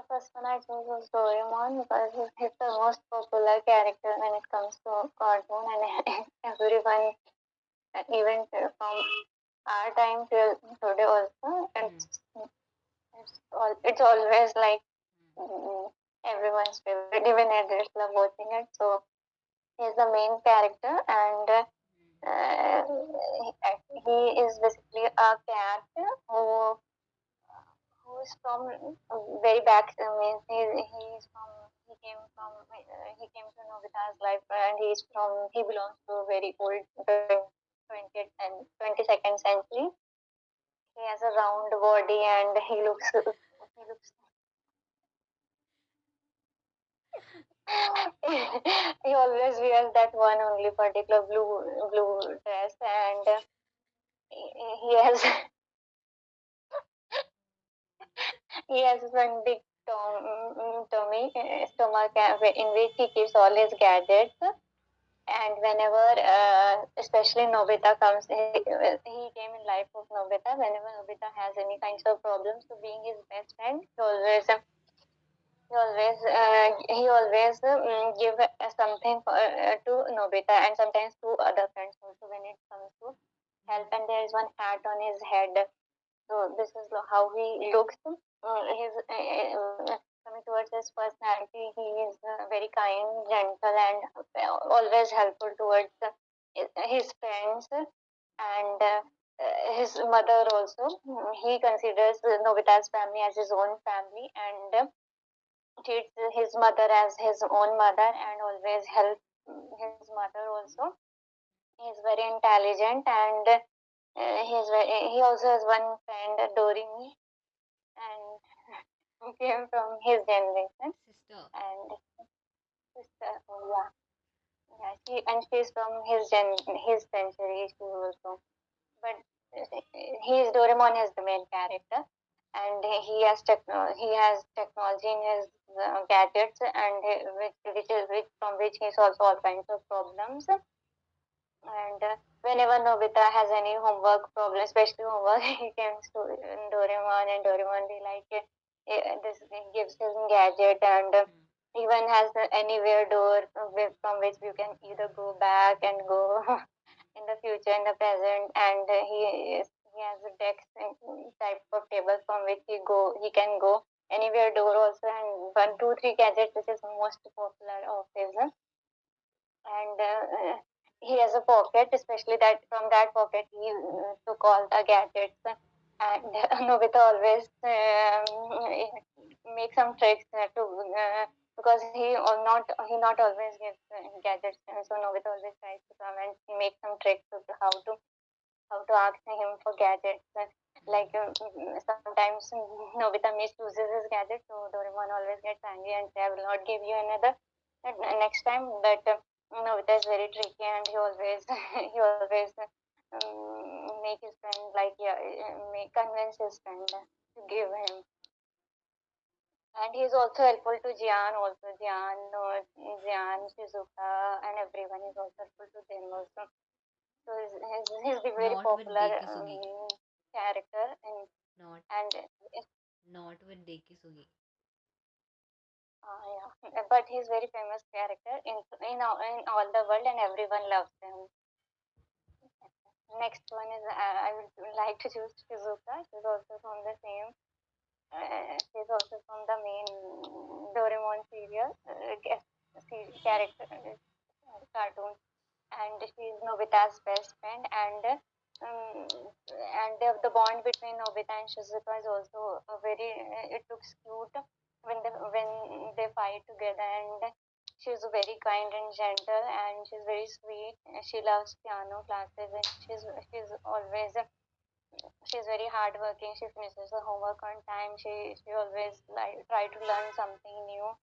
The first one I chose was Doraemon because he's the most popular character when it comes to cartoon, and everyone, even from our time till today also, Hmm. it's always like everyone's favorite. Even adults love watching it. So he's the main character, and he is basically a cat who's from very back. Means he's from he came to Nobita's life, and he belongs to a very old 20th and 22nd century. He has a round body, and he looks he always wears that one only particular blue dress, and he has he has one big stomach in which he keeps all his gadgets. And whenever, especially Nobita comes, he came in life of Nobita. Whenever Nobita has any kinds of problems, so being his best friend, he always give something to Nobita, and sometimes to other friends also when it comes to help. And there is one hat on his head, so this is how he looks. His coming towards his personality, he is very kind, gentle, and always helpful towards his friends and his mother also. He considers Nobita's family as his own family, and treats his mother as his own mother, and always help his mother also. He is very intelligent, and he also has one friend, Doremi, and who came from his generation. Sister. And sister, oh yeah, yeah, she's from his century she also. But he is Doraemon is the main character, and he has technology in his gadgets, and which from which he solves all kinds of problems. And whenever Nobita has any homework problem, especially homework, he comes to Doraemon, and Doraemon be like, this he gives his gadget, and Hmm. even has the anywhere door from which you can either go back and go in the future, in the present, and he has a desk type of table from which he can go anywhere door also, and one two three gadgets which is most popular of his. And he has a pocket, especially that from that pocket he took all the gadgets, and Nobita always make some tricks because he not always gives gadgets, so Nobita always tries to come and he makes some tricks of how to ask him for gadgets. Like sometimes Nobita misuses his gadget, so Doraemon always gets angry and say, "I will not give you another next time." But Nobita is very tricky, and he always he always make his friend like yeah, make convince his friend to give him. And he's also helpful to Jian, Shizuka, and everyone is also helpful to them also. So he's the very Not with popular Dekisugi. character, Not and not with Dekisugi. yeah, but he's very famous character in all the world, and everyone loves him. Next one is I would like to choose Shizuka. She's also from the same. She's also from the main Doraemon serial guest character cartoon, and she's Nobita's best friend, and the bond between Nobita and Shizuka is also a very it looks cute when they fight together, and she's very kind and gentle, and she's very sweet. She loves piano classes, and she's very hardworking. She finishes her homework on time. She always like try to learn something new,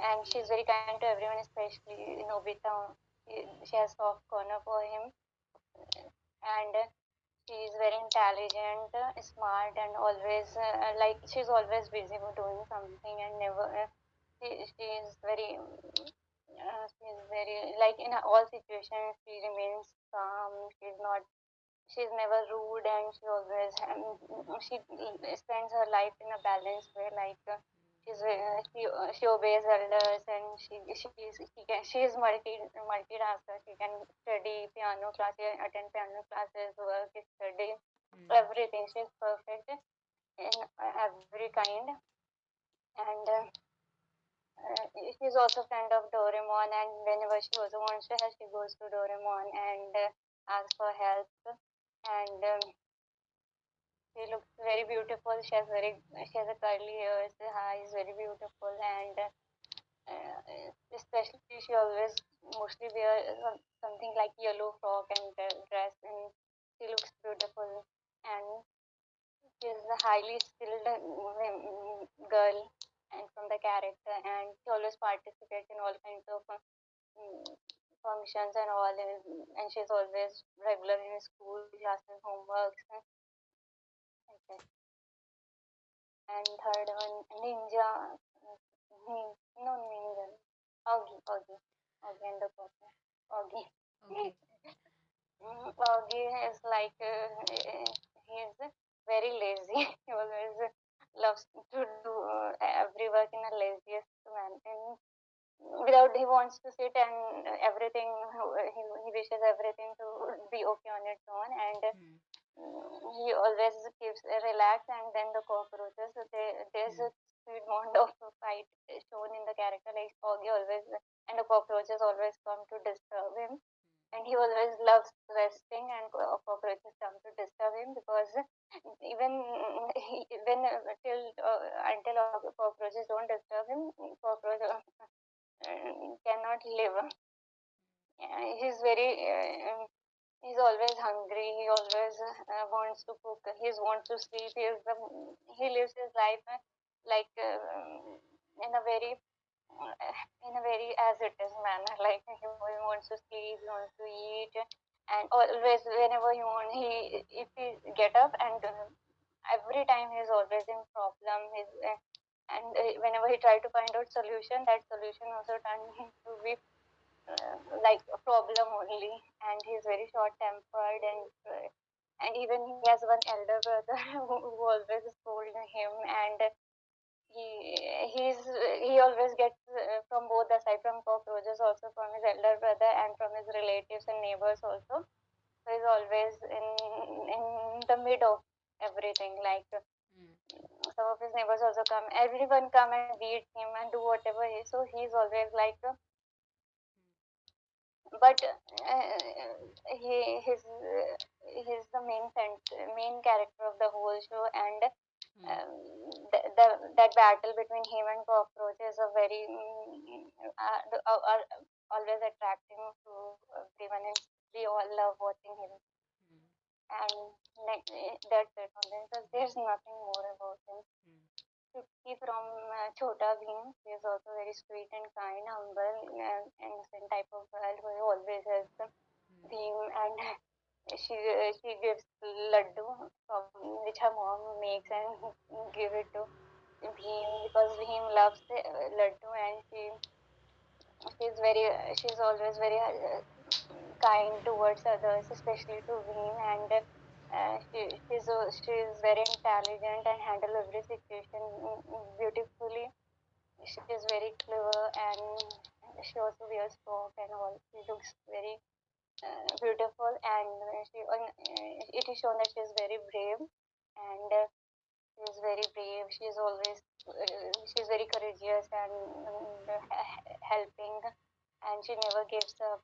and she's very kind to everyone, especially Nobita. She has soft corner for him, and she is very intelligent, smart, and always like she's always busy with doing something, and never. She is very. She's very like in all situations. She remains calm. She's never rude, and she spends her life in a balanced way. Like she obeys elders, and she is multitasker. She can study piano classes, attend piano classes, work, study, Hmm. everything. She's perfect in every kind. And she's also friend of Doraemon, and whenever she also wants to help, she goes to Doraemon and asks for help. And she looks very beautiful. She has a curly hair. Her eye is very beautiful, and especially she always mostly wear something like yellow frock and dress, and she looks beautiful. And she is a highly skilled girl, and from the character, and she always participates in all kinds of mm, functions and all, and she's always regular in school classes, homeworks. Like that. And third one, Ninja. No, Ninja. Augie and the Copper. Augie. Okay. Augie is like, he is very lazy. He always loves to do every work in a laziest manner. And without, he wants to sit and everything, he wishes everything to be okay on its own. And Hmm. he always keeps relaxed, and then the cockroaches, there's Hmm. a sweet bond of a fight shown in the character, like Augie always, and the cockroaches always come to disturb him, and he always loves resting, and cockroaches come to disturb him, because even when till until cockroaches don't disturb him, cockroach cannot live. He's very he's always hungry. He always wants to cook. He wants to sleep. He lives his life like in a very as it is manner. Like he wants to sleep. He wants to eat, and always whenever he want, he if he get up, and every time he's always in problem. And whenever he try to find out solution, that solution also turn him to be like a problem only. And he's very short tempered, and even he has one elder brother who always scold him, and he always gets from both the side, from cockroaches also, from his elder brother, and from his relatives and neighbors also. So he's always in the mid of everything. Like Hmm. some of his neighbors also come, everyone come and beat him and do whatever he, so he's always like but he's the main character of the whole show. And Hmm. that battle between him and cockroach is a very always attracting to everyone, and we all love watching him. Hmm. And that's it on him. So there's nothing more about him. Hmm. He from Chota Bheem. He is also very sweet and kind, humble, and innocent type of girl who always helps Bheem. And she gives laddu from which her mom makes and give it to Bheem, because Bheem loves the laddu, and she's always very kind towards others, especially to Bheem. And she's very intelligent and handle every situation beautifully. She is very clever, and she also wears frock and all. She looks very beautiful, and it is shown that she is very brave, and she is very brave. She's very courageous, and helping, and she never gives up.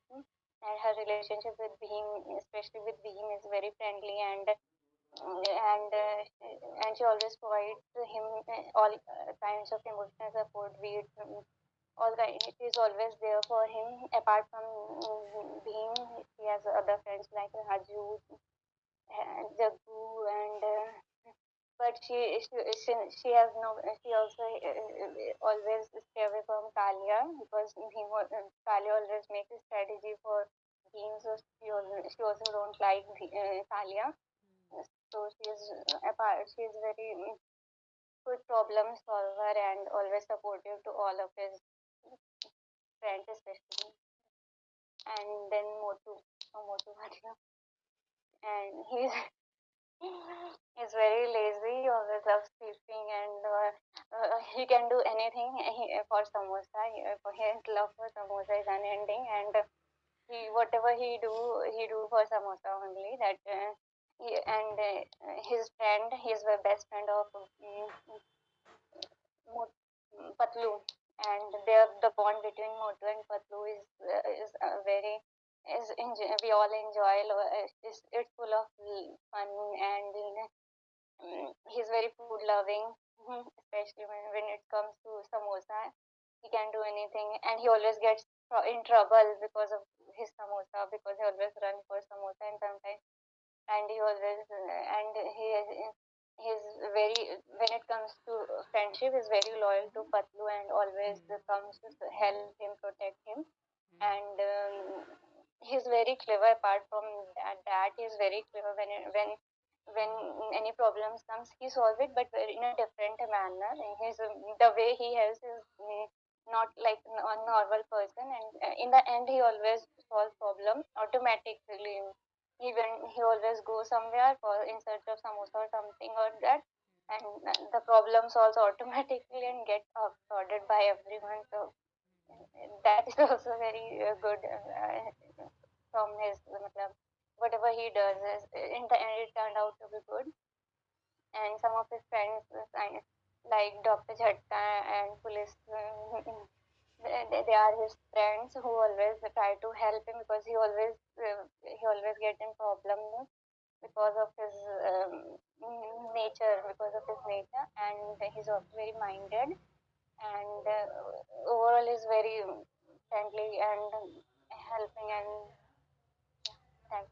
And her relationship with Bhim, especially with Bhim, is very friendly, and she always provides him all kinds of emotional support, be it all kind. She is always there for him. Apart from Bhim, he has other friends like Raju, Jaggu, and but she has no. She also always stay away from Kalia, because Kalia always makes a strategy for Bhim, so she also don't like Kalia. So she is apart. She is very good problem solver, and always supportive to all of his friends, especially. And then Motu Bhatia, and he's very lazy. He always loves sleeping, and he can do anything for samosa. For his love for samosa is unending, and he whatever he do for samosa only. That and his friend, his best friend of Patlu, and the bond between Motu and Patlu is very we all enjoy. It's full of fun, and he's very food loving, especially when it comes to samosa. He can do anything, and he always gets in trouble because of his samosa, because he always run for samosa, and sometimes and he always and he's very, when it comes to friendship, is very loyal to Patlu and always comes to help him, protect him. And he's very clever. Apart from that he's very clever. When any problems comes, he solve it, but in a different manner. His the way he helps is not like a normal person, and in the end he always solve problem automatically. Even he always go somewhere for in search of samosa or something or that, and the problem solves automatically and get sorted by everyone. So that is also very good from his matlab, whatever he does is in the end it turned out to be good. And some of his friends like Dr. Jhatka and police, they are his friends who always try to help him, because he always get in problem because of his nature, and he's also very minded, and overall is very friendly and helping, and thank